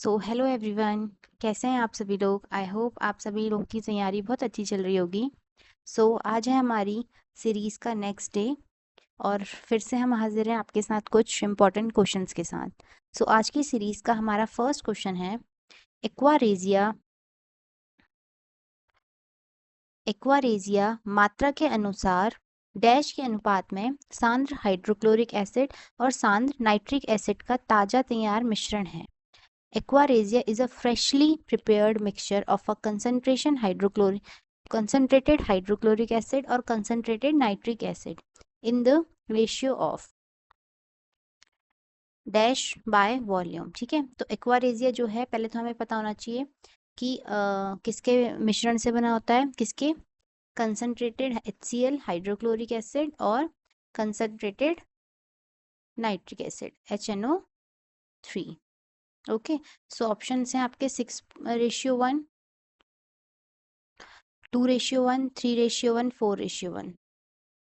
So hello everyone, कैसे हैं आप सभी लोग। आई होप आप सभी लोग की तैयारी बहुत अच्छी चल रही होगी। आज है हमारी सीरीज़ का नेक्स्ट डे और फिर से हम हाजिर हैं आपके साथ कुछ इम्पोर्टेंट क्वेश्चंस के साथ। आज की सीरीज़ का हमारा फर्स्ट क्वेश्चन है, एक्वारेजिया एक्वारेजिया मात्रा के अनुसार डैश के अनुपात में सांद्र हाइड्रोक्लोरिक एसिड और सांद्र नाइट्रिक एसिड का ताज़ा तैयार मिश्रण है। Aquaresia is a freshly prepared mixture of a concentrated hydrochloric acid or concentrated nitric acid in the ratio of dash by volume. ठीक है, तो एक्वारेजिया जो है पहले तो हमें पता होना चाहिए कि किसके मिश्रण से बना होता है, किसके, कंसनट्रेटेड HCl हाइड्रोक्लोरिक एसिड और concentrated nitric acid HNO3। Okay, so option हैं आपके 6:1, 2:1, 3:1, 4:1.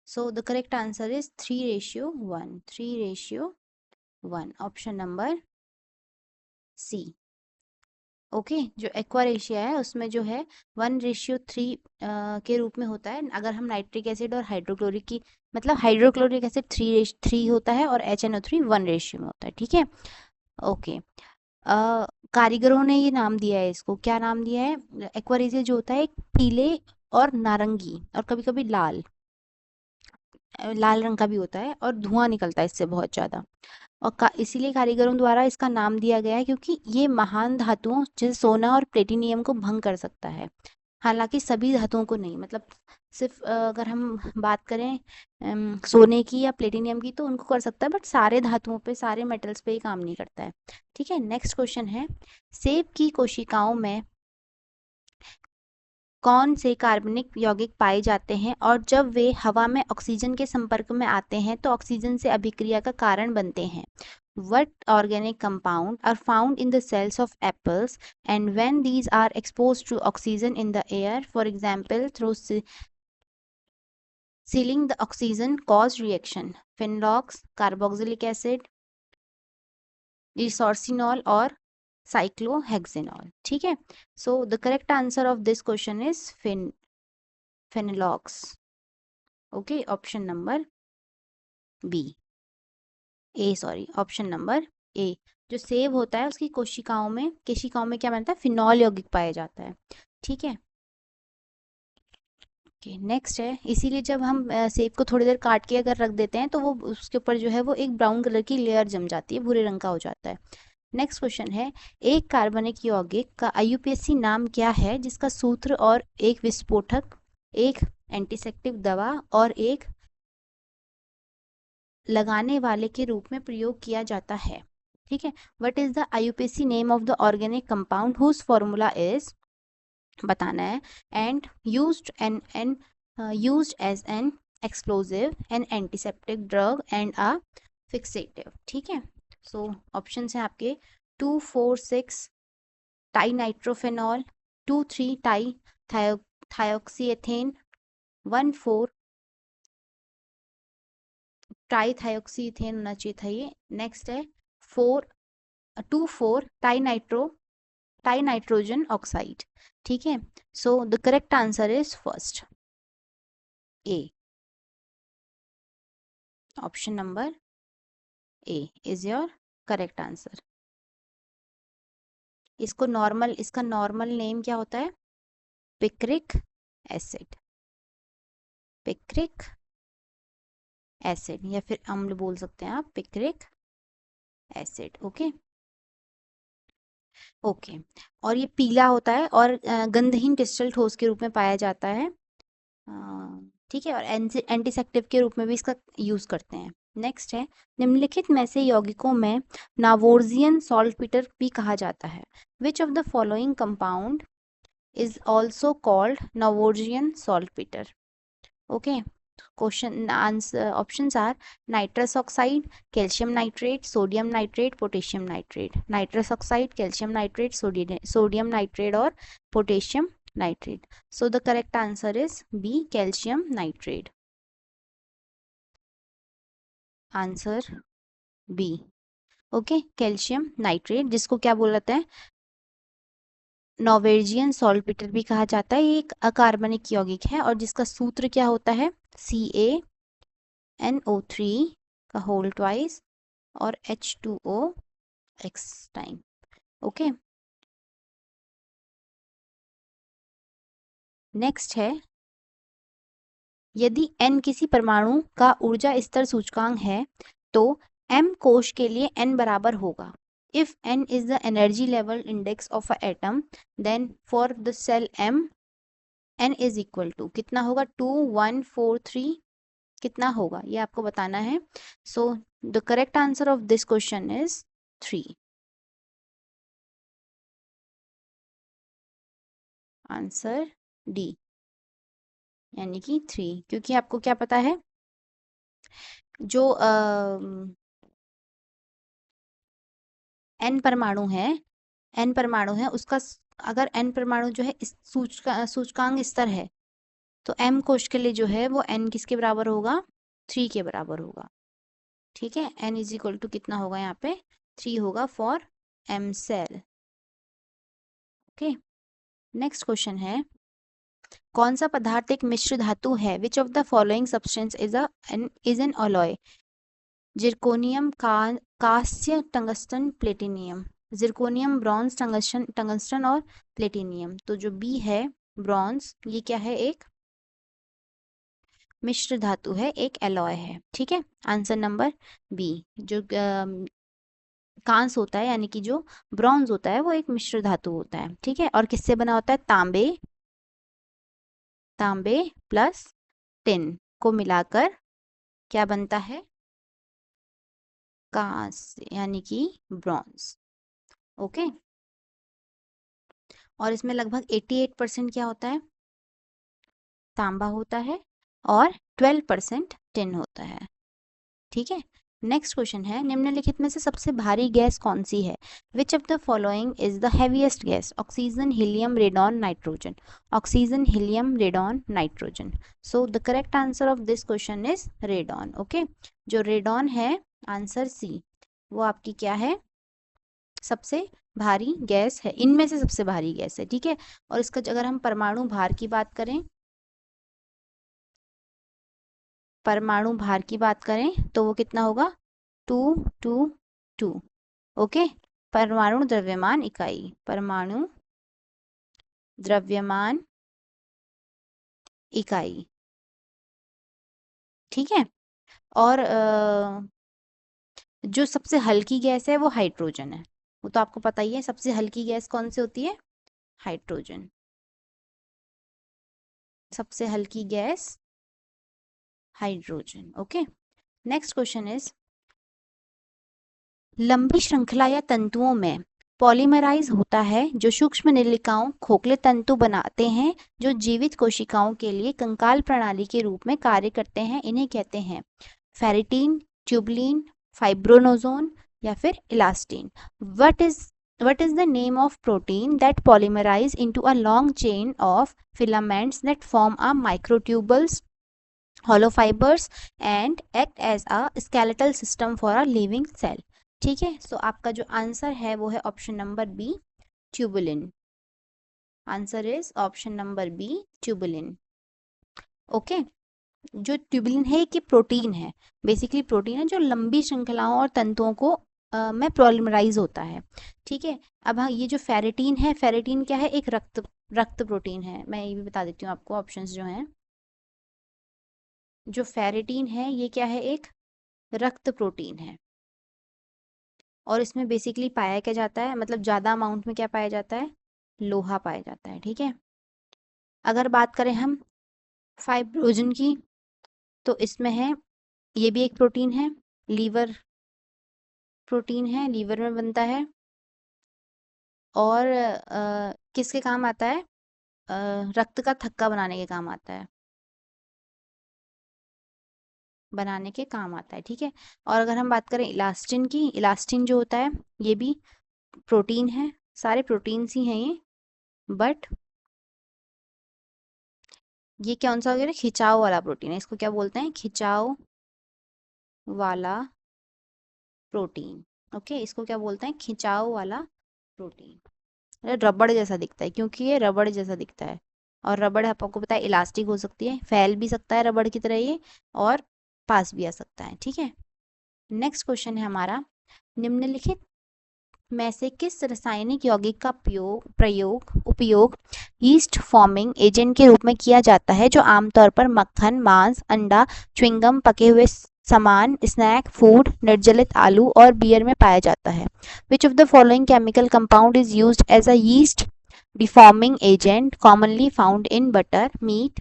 So the correct answer is 3:1. 3:1. Option number C. Okay, जो एक्वा रेशियो है उसमें जो है 1:3 के रूप में होता है। अगर हम नाइट्रिक एसिड और हाइड्रोक्लोरिक की, मतलब हाइड्रोक्लोरिक एसिड 3:3 होता है और HNO3 1 रेशियो में होता है। ठीक है, ओके। कारीगरों ने ये नाम दिया है, इसको क्या नाम दिया है, एक्वारेजिया जो होता है एक पीले और नारंगी और कभी कभी लाल लाल रंग का भी होता है और धुआं निकलता है इससे बहुत ज़्यादा। और इसीलिए कारीगरों द्वारा इसका नाम दिया गया है क्योंकि ये महान धातुओं जैसे सोना और प्लेटिनियम को भंग कर सकता है। हालांकि सभी धातुओं को नहीं, मतलब सिर्फ अगर हम बात करें सोने की या प्लेटिनियम की तो उनको कर सकता है, बट सारे धातुओं पे, सारे मेटल्स पे ये काम नहीं करता है। ठीक है, नेक्स्ट क्वेश्चन है, सेब की कोशिकाओं में कौन से कार्बनिक यौगिक पाए जाते हैं और जब वे हवा में ऑक्सीजन के संपर्क में आते हैं तो ऑक्सीजन से अभिक्रिया का कारण बनते हैं। What organic compound are found in the cells of apples and when these are exposed to oxygen in the air, for example through sealing the oxygen cause reaction? Phenols, carboxylic acid, resorcinol और cyclohexanol। ठीक है, so the correct answer of this question is phenolox। Okay, option number B, uh sorry, option number A. जो सेब होता है उसकी कोशिकाओं में क्या बनता है, फिनॉल यौगिक पाया जाता है। ठीक है, ओके, नेक्स्ट है, इसीलिए जब हम सेब को थोड़ी देर काट के अगर रख देते हैं तो वो उसके ऊपर जो है वो एक ब्राउन कलर की लेयर जम जाती है, भूरे रंग का हो जाता है। नेक्स्ट क्वेश्चन है, एक कार्बनिक यौगिक का IUPAC नाम क्या है जिसका सूत्र और एक विस्फोटक, एक एंटीसेप्टिक दवा और एक लगाने वाले के रूप में प्रयोग किया जाता है। ठीक है, what is the IUPAC name of the organic compound whose formula is, बताना है, and used as an explosive, an antiseptic drug and a fixative. ठीक है, सो ऑप्शन है आपके 2, 4, 6 trinitrophenol, 2, 3 trithioxyethane, 1, 4 trithioxyethane होना चाहिए था ये। नेक्स्ट है 4 टाई नाइट्रोजन ऑक्साइड। ठीक है, so the correct answer is first A, option number A is your correct answer. इसका नॉर्मल नेम क्या होता है, पिक्रिक एसिड, पिक्रिक एसिड या फिर अम्ल बोल सकते हैं आप, पिक्रिक एसिड। ओके, ओके, और ये पीला होता है और गंधहीन क्रिस्टल ठोस के रूप में पाया जाता है। ठीक है, और एंटीसेप्टिव के रूप में भी इसका यूज करते हैं। नेक्स्ट है, निम्नलिखित में से यौगिकों में नावोर्जियन सॉल्टपीटर भी कहा जाता है। Which of the following compound is also called Norwegian saltpetre? Okay, question answer options are nitrous oxide, calcium nitrate, sodium nitrate, potassium nitrate. Nitrous oxide, calcium nitrate, sodium nitrate और potassium nitrate. So the correct answer is B, calcium nitrate. Answer B. Okay, calcium nitrate, जिसको क्या बोलते हैं, Norwegian सॉल्टपेटर भी कहा जाता है। ये एक अकार्बनिक यौगिक है और जिसका सूत्र क्या होता है, CaNO3 का होल ट्वाइस और H2O x time. Okay, next है, यदि n किसी परमाणु का ऊर्जा स्तर सूचकांक है तो m कोश के लिए n बराबर होगा। If n is the energy level index of a atom, then for the cell m n is equal to कितना होगा, 2 1 4 3, कितना होगा ये आपको बताना है। So the correct answer of this question is 3। Answer D, यानी कि 3, क्योंकि आपको क्या पता है, जो n परमाणु है, n परमाणु है उसका अगर n परमाणु जो है इस सूचकांक स्तर है तो m कोश के लिए जो है वो n किसके बराबर होगा, 3 के बराबर होगा। ठीक है, n इज इक्वल टू कितना होगा यहाँ पे, 3 होगा for m cell. Okay, next question है, कौन सा पदार्थ एक मिश्र धातु है, which of the following substance is an alloy, zirconium, कांस्य, tungsten, platinium. Zirconium, bronze, tungsten और प्लेटिनियम। तो जो बी है ब्रॉन्ज, ये क्या है, एक मिश्र धातु है, एक एलॉय है। ठीक है, आंसर नंबर बी। जो कांस होता है यानी कि जो ब्रॉन्ज होता है वो एक मिश्र धातु होता है। ठीक है, और किससे बना होता है, तांबे, तांबे प्लस टिन को मिलाकर क्या बनता है, कांस्य यानी कि ब्रॉन्ज। ओके, और इसमें लगभग 88% क्या होता है, तांबा होता है और 12% टिन होता है। ठीक है, नेक्स्ट क्वेश्चन है, निम्नलिखित में से सबसे भारी गैस कौन सी है, which of the following is the heaviest gas, oxygen, helium, radon, nitrogen. Oxygen, helium, radon, nitrogen. So the correct answer of this question is radon. Okay, जो रेडॉन है, आंसर सी, वो आपकी क्या है, सबसे भारी गैस है, इनमें से सबसे भारी गैस है। ठीक है, और इसका अगर हम परमाणु भार की बात करें, परमाणु भार की बात करें तो वो कितना होगा, 222। ओके, परमाणु द्रव्यमान इकाई, परमाणु द्रव्यमान इकाई। ठीक है, और जो सबसे हल्की गैस है वो हाइड्रोजन है, वो तो आपको पता ही है। सबसे हल्की गैस कौन सी होती है, हाइड्रोजन, सबसे हल्की gas hydrogen. Okay, next question is, लंबी श्रृंखला या तंतुओं में पॉलीमराइज होता है जो सूक्ष्म नलिकाओं, खोखले तंतु बनाते हैं जो जीवित कोशिकाओं के लिए कंकाल प्रणाली के रूप में कार्य करते हैं। इन्हें कहते हैं फेरिटीन, ट्यूबलिन, फाइब्रोनोजोन या फिर elastin. What is the name of protein that polymerize into a long chain of filaments that form a microtubules, hollow fibers and act as a skeletal system for a living cell? ठीक है, सो आपका जो answer है वो है option number B, tubulin. Answer is option number B, tubulin. Okay, जो tubulin है कि प्रोटीन है, बेसिकली प्रोटीन है जो लंबी श्रृंखलाओं और तंतुओं को में पॉलीमराइज होता है। ठीक है, अब हाँ, ये जो फेरेटीन है, फेरेटीन क्या है, एक रक्त प्रोटीन है। मैं ये भी बता देती हूँ आपको ऑप्शंस जो हैं, जो फेरेटीन है ये क्या है, एक रक्त प्रोटीन है और इसमें बेसिकली पाया क्या जाता है, मतलब ज़्यादा अमाउंट में क्या पाया जाता है, लोहा पाया जाता है। ठीक है, अगर बात करें हम फाइब्रोजन की तो इसमें है, ये भी एक प्रोटीन है, लीवर प्रोटीन है, लीवर में बनता है और किसके काम आता है, रक्त का थक्का बनाने के काम आता है, बनाने के काम आता है। ठीक है, और अगर हम बात करें इलास्टिन की, इलास्टिन जो होता है ये भी प्रोटीन है, सारे प्रोटीन्स ही हैं ये, बट ये कौन सा हो गया, खिंचाव वाला प्रोटीन है, इसको क्या बोलते हैं, खिंचाव वाला प्रोटीन। ओके, इसको क्या बोलते हैं, खिंचाव वाला प्रोटीन। रबड़ जैसा दिखता है क्योंकि ये रबड़ जैसा दिखता है, और रबड़ आपको पता है इलास्टिक हो सकती है, फैल भी सकता है रबड़ की तरह ये, और पास भी आ सकता है। ठीक है, नेक्स्ट क्वेश्चन है हमारा, निम्नलिखित में से किस रासायनिक यौगिक का उपयोग यीस्ट फॉर्मिंग एजेंट के रूप में किया जाता है जो आमतौर पर मक्खन, मांस, अंडा, च्युइंगम, पके हुए सामान, स्नैक फूड, निर्जलित आलू और बियर में पाया जाता है? Which of the following chemical compound is used as a yeast deforming agent commonly found in butter, meat,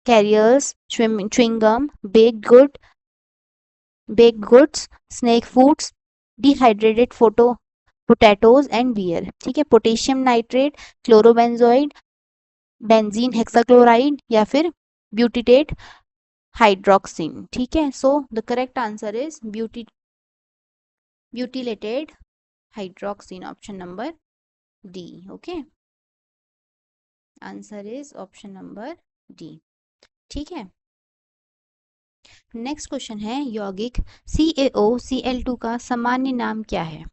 carriers, chewing gum, baked goods, snake foods, dehydrated potatoes and beer? ठीक है, potassium nitrate, chlorobenzoid, benzene hexachloride या फिर butylated hydroxin? ठीक है, so the correct answer is butylated hydroxin, option number D. Okay, answer is option number D. ठीक है, next question है, यौगिक CaOCl2 का सामान्य नाम क्या है?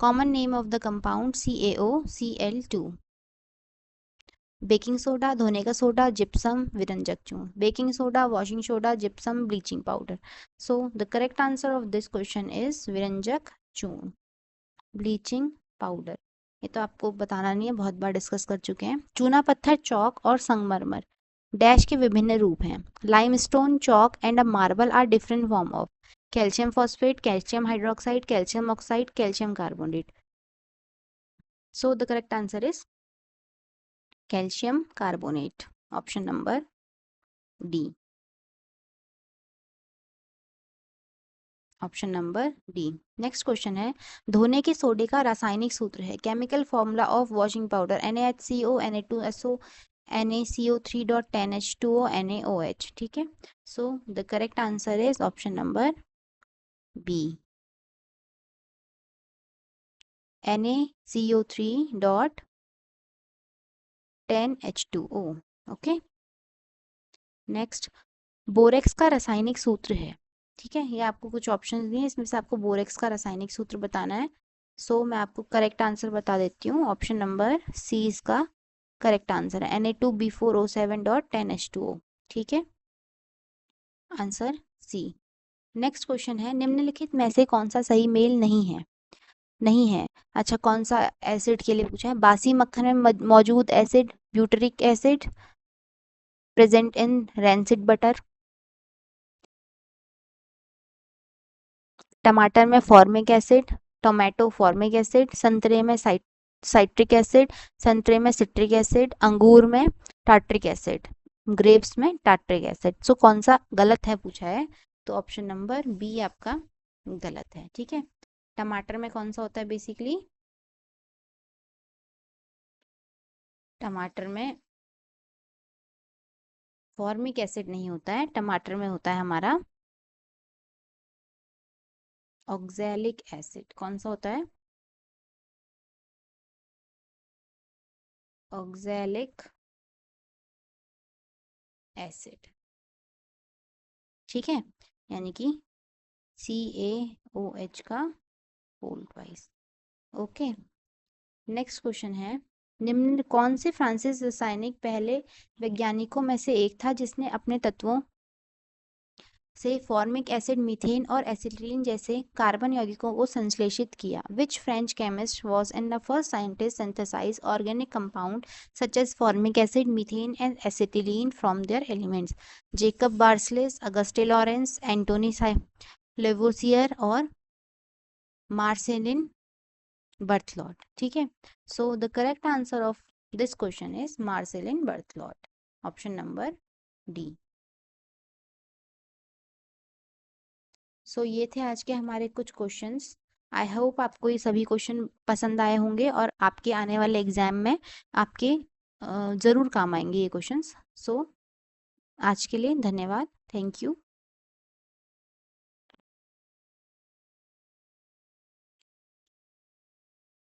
Common name of the compound CaOCl2? Baking soda, धोने का सोडा, जिप्सम, विरंजक चूर्ण? Baking soda, washing soda, gypsum, bleaching powder? So the correct answer of this question is विरंजक चूर्ण, ब्लीचिंग पाउडर। ये तो आपको बताना नहीं है, बहुत बार डिस्कस कर चुके हैं। चूना पत्थर, चौक और संगमरमर डैश के विभिन्न रूप हैं? Limestone, chalk and a marble are different form of calcium phosphate, calcium hydroxide, calcium oxide, calcium carbonate? So the correct answer is calcium carbonate, option number D. Option number D. Next question है, धोने के सोडे का रासायनिक सूत्र है? Chemical formula of washing powder NaHCO, Na2SO, NaCO3.10H2O, NaOH? ठीक है, so the correct answer is option number B, NaCO3.10H2O। Okay, next, borax का रासायनिक सूत्र है? ठीक है, ये आपको कुछ ऑप्शन दिए, इसमें से आपको बोरेक्स का रासायनिक सूत्र बताना है। सो मैं आपको करेक्ट आंसर बता देती हूँ, ऑप्शन नंबर सी इसका करेक्ट आंसर है, Na2B4O7.10H2O। ठीक है, आंसर सी। नेक्स्ट क्वेश्चन है, निम्नलिखित में से कौन सा सही मेल नहीं है? अच्छा, कौन सा एसिड के लिए पूछा है? बासी मक्खन में मौजूद acid butyric acid present in rancid butter, टमाटर में formic acid, tomato formic acid, संतरे में साइट्रिक एसिड, संतरे में सिट्रिक एसिड, अंगूर में टार्ट्रिक एसिड, ग्रेप्स में टार्ट्रिक एसिड? सो कौन सा गलत है पूछा है, तो ऑप्शन नंबर बी आपका गलत है। ठीक है, टमाटर में कौन सा होता है बेसिकली? टमाटर में फॉर्मिक एसिड नहीं होता है, टमाटर में होता है हमारा ऑक्सैलिक एसिड। कौन सा होता है? Oxalic acid. ठीक है, यानी कि CaOH का whole twice. Okay, next question है, निम्न कौन से फ्रांसीसी रासायनिक पहले वैज्ञानिकों में से एक था जिसने अपने तत्वों से फॉर्मिक एसिड, मीथेन और एसिटिलीन जैसे कार्बन यौगिकों को संश्लेषित किया? Which French chemist was in the first scientist synthesise organic compound such as formic acid, methane and acetylene from their elements? Jacob Berzelius, Auguste Laurent, Antoine Lavoisier और Marcellin Berthelot? ठीक है, so the correct answer of this question is Marcellin Berthelot, option number D. सो ये थे आज के हमारे कुछ क्वेश्चंस। आई होप आपको ये सभी क्वेश्चन पसंद आए होंगे और आपके आने वाले एग्जाम में आपके ज़रूर काम आएंगे ये क्वेश्चंस। सो आज के लिए धन्यवाद, थैंक यू।